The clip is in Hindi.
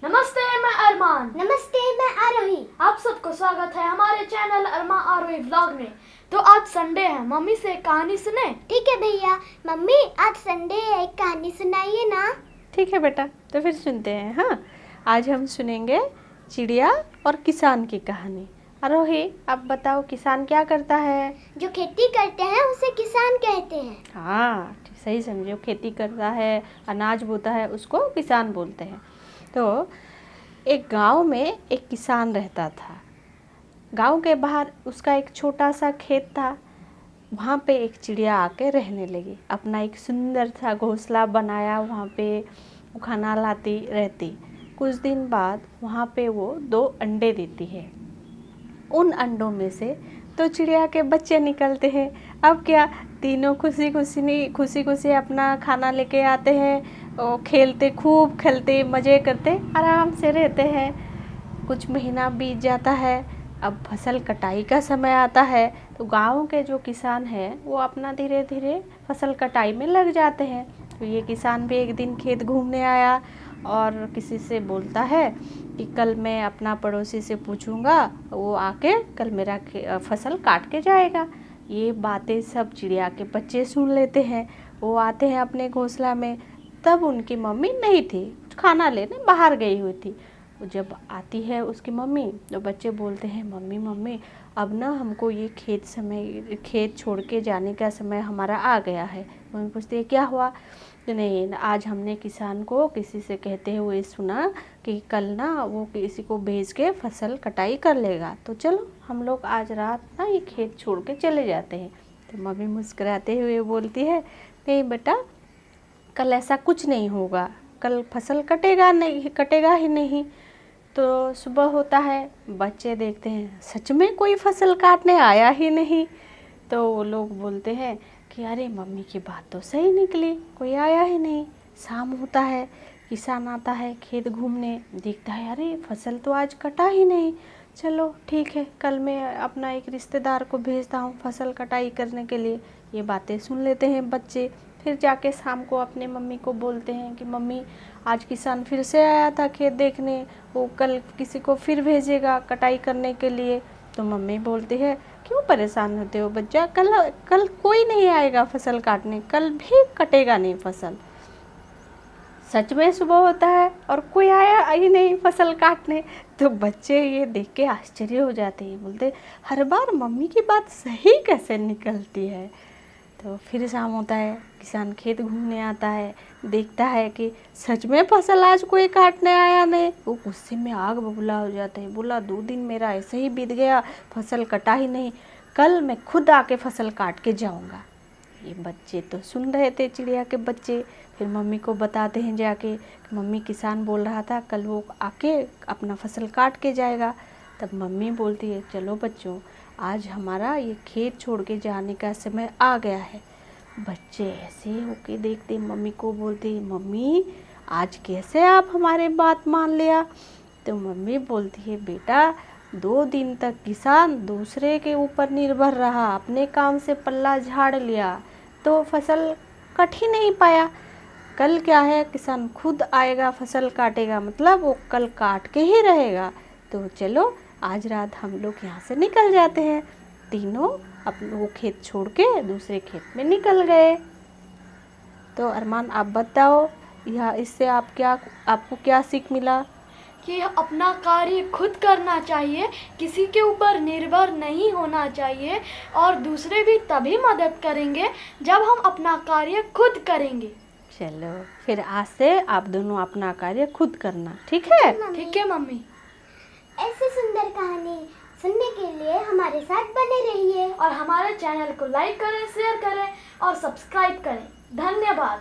नमस्ते, मैं अरमान। नमस्ते, मैं आरोही। आप सबको स्वागत है हमारे चैनल अरमान आरोही व्लॉग में। तो आज संडे है, मम्मी से एक कहानी सुने। ठीक है भैया। मम्मी आज संडे है, एक कहानी सुनाइए ना। ठीक है बेटा, तो फिर सुनते हैं। हाँ, आज हम सुनेंगे चिड़िया और किसान की कहानी। आरोही, आप बताओ किसान क्या करता है? जो खेती करते हैं उसे किसान कहते हैं। हाँ, सही समझो, खेती करता है, अनाज बोता है, उसको किसान बोलते हैं। तो एक गांव में एक किसान रहता था। गांव के बाहर उसका एक छोटा सा खेत था। वहाँ पे एक चिड़िया आके रहने लगी। अपना एक सुंदर सा घोंसला बनाया, वहाँ पे वो खाना लाती रहती। कुछ दिन बाद वहाँ पे वो 2 अंडे देती है। उन अंडों में से 2 चिड़िया के बच्चे निकलते हैं। अब क्या, तीनों खुशी खुशी अपना खाना लेके आते हैं और खेलते, खूब खेलते, मज़े करते, आराम से रहते हैं। कुछ महीना बीत जाता है। अब फसल कटाई का समय आता है, तो गांव के जो किसान हैं वो अपना धीरे धीरे फसल कटाई में लग जाते हैं। तो ये किसान भी एक दिन खेत घूमने आया और किसी से बोलता है कि कल मैं अपना पड़ोसी से पूछूंगा, वो आके कल मेरा फसल काट के जाएगा। ये बातें सब चिड़िया के बच्चे सुन लेते हैं। वो आते हैं अपने घोंसला में। तब उनकी मम्मी नहीं थी, खाना लेने बाहर गई हुई थी। जब आती है उसकी मम्मी, तो बच्चे बोलते हैं, मम्मी मम्मी अब ना हमको ये खेत छोड़ के जाने का समय हमारा आ गया है। मम्मी पूछती है क्या हुआ? तो नहीं, आज हमने किसान को किसी से कहते हुए सुना कि कल ना वो किसी को भेज के फसल कटाई कर लेगा, तो चलो हम लोग आज रात ना ये खेत छोड़ के चले जाते हैं। तो मम्मी मुस्कुराते हुए बोलती है, नहीं बेटा, कल ऐसा कुछ नहीं होगा, कल फसल कटेगा ही नहीं। तो सुबह होता है, बच्चे देखते हैं सच में कोई फसल काटने आया ही नहीं। तो वो लोग बोलते हैं कि अरे मम्मी की बात तो सही निकली, कोई आया ही नहीं। शाम होता है, किसान आता है खेत घूमने, देखता है अरे फसल तो आज कटा ही नहीं। चलो ठीक है, कल मैं अपना एक रिश्तेदार को भेजता हूँ फसल कटाई करने के लिए। ये बातें सुन लेते हैं बच्चे। फिर जाके शाम को अपने मम्मी को बोलते हैं कि मम्मी आज किसान फिर से आया था खेत देखने, वो कल किसी को फिर भेजेगा कटाई करने के लिए। तो मम्मी बोलती है, क्यों परेशान होते हो बच्चा, कल कोई नहीं आएगा फसल काटने, कल भी कटेगा नहीं फसल। सच में सुबह होता है और कोई आया ही नहीं फसल काटने। तो बच्चे ये देख के आश्चर्य हो जाते हैं, बोलते हर बार मम्मी की बात सही कैसे निकलती है। तो फिर शाम होता है, किसान खेत घूमने आता है, देखता है कि सच में फसल आज कोई काटने आया नहीं। वो गुस्से में आग बबूला हो जाता है, बोला 2 दिन मेरा ऐसे ही बीत गया, फसल कटा ही नहीं, कल मैं खुद आके फसल काट के जाऊंगा। ये बच्चे तो सुन रहे थे, चिड़िया के बच्चे। फिर मम्मी को बताते हैं जाके कि मम्मी किसान बोल रहा था कल वो आके अपना फसल काट के जाएगा। तब मम्मी बोलती है, चलो बच्चों, आज हमारा ये खेत छोड़ के जाने का समय आ गया है। बच्चे ऐसे होके देखते, मम्मी को बोलते, मम्मी आज कैसे आप हमारे बात मान लिया? तो मम्मी बोलती है, बेटा 2 दिन तक किसान दूसरे के ऊपर निर्भर रहा, अपने काम से पल्ला झाड़ लिया, तो फसल कट ही नहीं पाया। कल क्या है, किसान खुद आएगा फसल काटेगा, मतलब वो कल काट के ही रहेगा। तो चलो आज रात हम लोग यहाँ से निकल जाते हैं। तीनों अपने वो खेत छोड़ के दूसरे खेत में निकल गए। तो अरमान, आप बताओ यह इससे आपको क्या सीख मिला? कि अपना कार्य खुद करना चाहिए, किसी के ऊपर निर्भर नहीं होना चाहिए, और दूसरे भी तभी मदद करेंगे जब हम अपना कार्य खुद करेंगे। चलो फिर आज से आप दोनों अपना कार्य खुद करना, ठीक है? ठीक है मम्मी। ऐसी सुंदर कहानी सुनने के लिए हमारे साथ बने रहिए और हमारे चैनल को लाइक करें, शेयर करें और सब्सक्राइब करें। धन्यवाद।